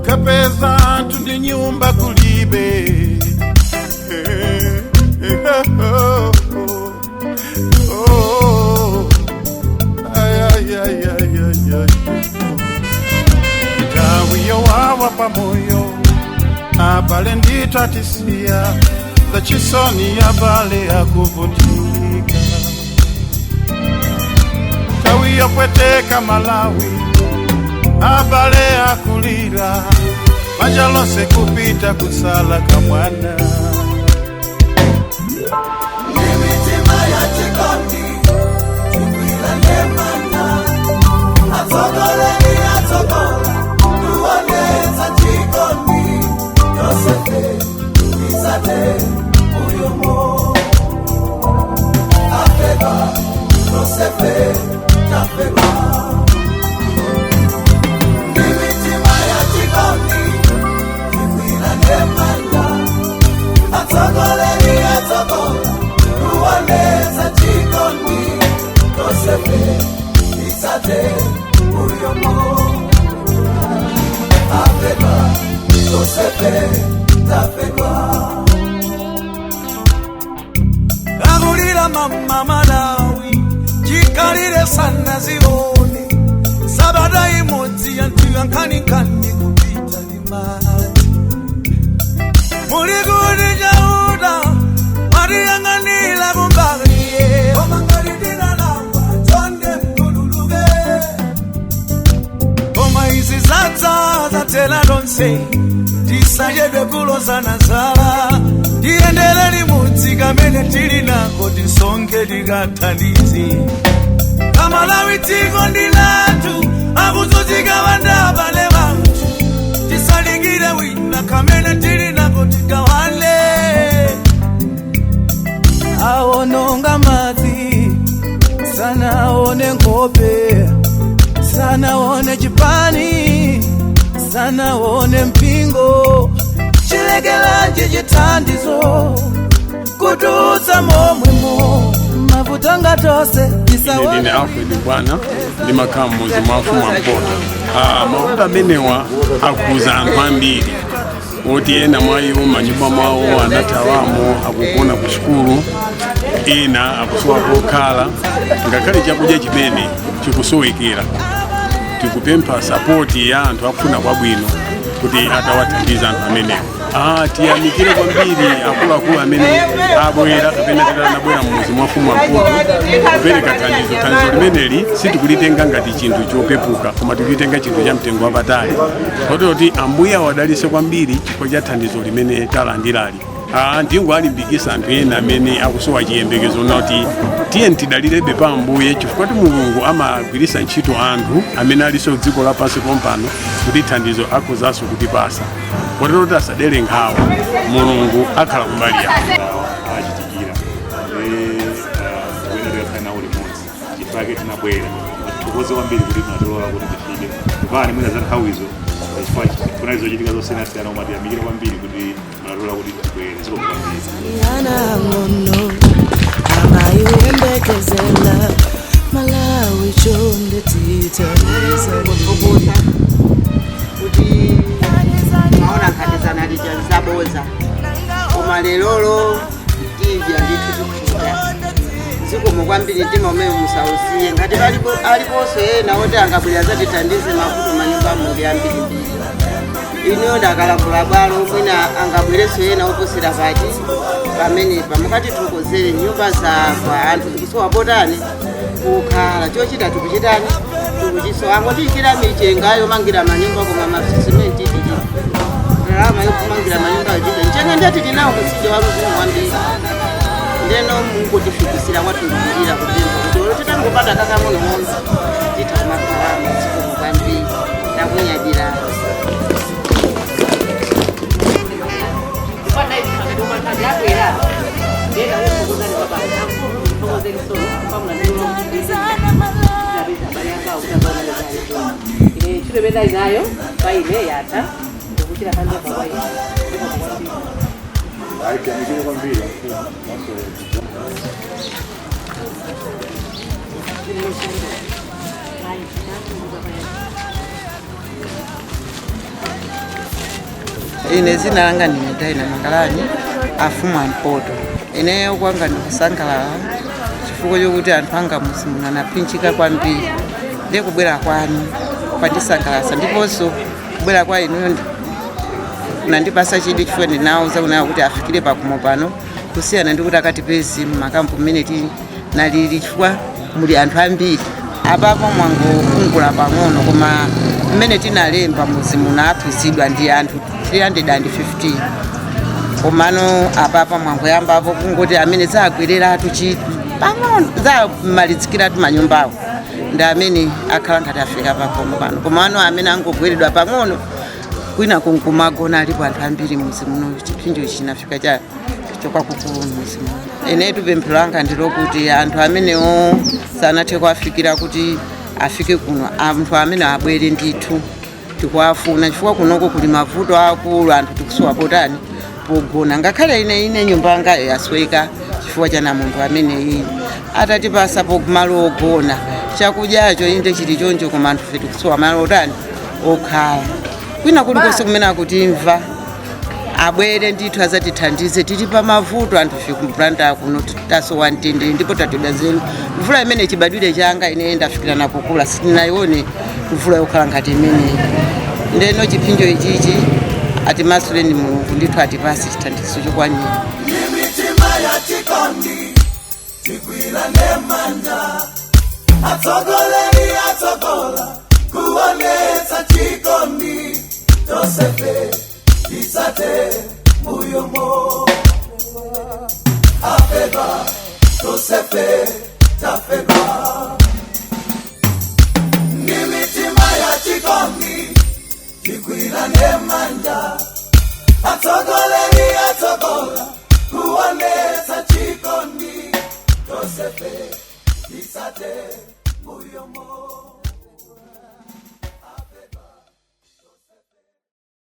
Kapeza tundi nyumba kulibe. Tawiyo wawa pamoyo abale nditwatisia za chisoni abale akuvutika. Tawiyo kweteka Malawi abale akulira majalose kupita kusala kamwana. Nimitima ya chikondi tukwila nemana atogole ni atogola tuwaneza chikondi Yosefe izate uyomo afeba Yosefe tafeba. Nimitima ya chikondi tukwila nemana atogole ni atogola tuwaneza chikondi Yosefe izate uyomo afeba Yosefe tafeba. Agulira mama Malawi chikalire sana zione sabada imodzi yantiyankani kani kupita limati muligudi jauda mariyanganila kumbagriye omangalidina lawa tonde mkululuge oma izi zaza tela donse tisayebe kuloza nazala tiendele limudzi kamene tili nako tisonge tikathandizi Kamalawi tiko ndinatu akuzuzika vandabale vantu tisalikile wina kamene tili nako tikawane. Awononga madzi sana aone ngope sana aone chipani sana aone mpingo chilekelanje chithandizo kudutsa momwemo mavutanga tose Ndine Alfred Bwana ndi makamu muzi mwafumu Mpota. Mavuta amenewa akuza anthu ambiri oti ena mwayiwo manyumba mwawo anatawamo akugona ku sukulu ena akusowa kokhala ngakhale chakudya chimene chikusowekera. Tikupempha sapoti ya anthu akufuna kwabwino kuti atawathandiza anthu amenewa. Tiyamikire kwambiri akuluakulu amene abwera kapena titanabwera mmuzi mwafumu Mpota kupereka thandizo limeneli sitikulitenga ngati chinthu chopepuka koma tikulitenga chinthu cha mtengo wapatali kototi ambuya wadalise kwambiri chifukwa cha thandizo limene talandilali. Ndingo alimbikisa anthu ena amene akusowa chiyembekezo noti tiye tidalirebe pa ambuye chifukwa kuti Mulungu amagwiritsa ntchito anthu amene aliso dziko lapansi pompano kuti thandizo akhozaso kutipasa kototi asadere nkhawa Mulungu akhala kumbali yawo. Achitikira kana uli mmozi chifake tinabwera tukoze kwambiri kuti tunatolola kuti tifike kupani mwina za nthawizo chifukwa kuna izo chitika zosiyanasiyana koma tiyamikire kwambiri kuti munatolola kuti tibwere ziko kwambiri. Yana ngono amayembekezela Malawi chonde titaniza kukuta kuti maona khatizana lijazaboza koma lelolo ndivya ndithu tikufuta ziko mukwambiri ndima umene musausiye ngati aliponso ena oti angabwera zatithandize mavuto manyumba mungi ambiri ino ndakalambula bwalo mwina angabwereso ena oposera pati pamene pamukati tukozere nyumba zakwa anthu tikusowa potani kukhala chochita tikuchitani tikuchisowa angotichitira michengayo mangira manyumba koma masisimenti tili rama yokumangira manyumba tili nchenge ndati tinawo kusije waluzimu wambiri ndeno mungotifikisira watulira kutembo kuti olo titangopata kakamono monzi titakumakalama chikomo kwambiri takunyadira. Chilebeda inayo baile yata kuchira kando kwa baile. Tiyamikire kwambiri. ine zina langa ndine Daina Mangalani afumu ampoto. Ineyo kwanga ndikusangalala chifukwa chokuti anthu anga musimu anapinchika kwambiri ndi kubwera kwanu kwandisangalatsa ndiponso kubwera kwa inuyo nandipasa chidwi chifukwa ndinawuza kunayo kuti afikire pakumo pano kusiyana ndi kuti akatipezi makampu mmene nalili chifukwa muli anthu ambiri apapo mwangokungula pang'ono koma mmene tinalemba muzimu naphunzitsidwa ndi anthu 315 komano apapa mwangoyambapo kungoti amene zagwereratu chitu pang'ono zamalizikiratu manyumbawo ndi amene akhala ngati afika pakomo pano komano amene angogweredwa pang'ono kwina kunkumagona alipo anthu ambiri muzimuno chipinjo chinafika chokwakukulu muzimu. Inetu pemphero langa ndilokuti anthu amenewo sanathe kuafikira kuti afike kuno anthu amene abwere ndithu tikuwafuna chifukwa kunoko kuli mavuto akulu anthu tikusowa potani pogona ngakhale ine nyumba yangayo yasweka chifukwa cha munthu amene iyi atatipasa pogumalo ogona chakudyacho inde chili choncho koma anthu fe tikusowa malo otani okhala kwina kulikonse kumene akutimva abwere ndithu azatithandize tili pa mavuto anthu fe kumplanta kuno tasowa mtendere ndipo tatidwa zenu mvula imene chibadwire changa ine ndafikira napokula sitinayione mvula yokhala ngati imeneyi ndeno chipinjo ichichi atimasuleni Mulungu ndithu atipasi chithandizo chokwanira. Imitima ya chikondi tikwirane manja atsogoleri atsogola kuonetsa chikondi tosefe isate muyomo afeba tosefe tafeba. Imitima ya chikondi tikwirane manja atsogoleri atsogola kuonetsa chikondi tosefe isate muyomo.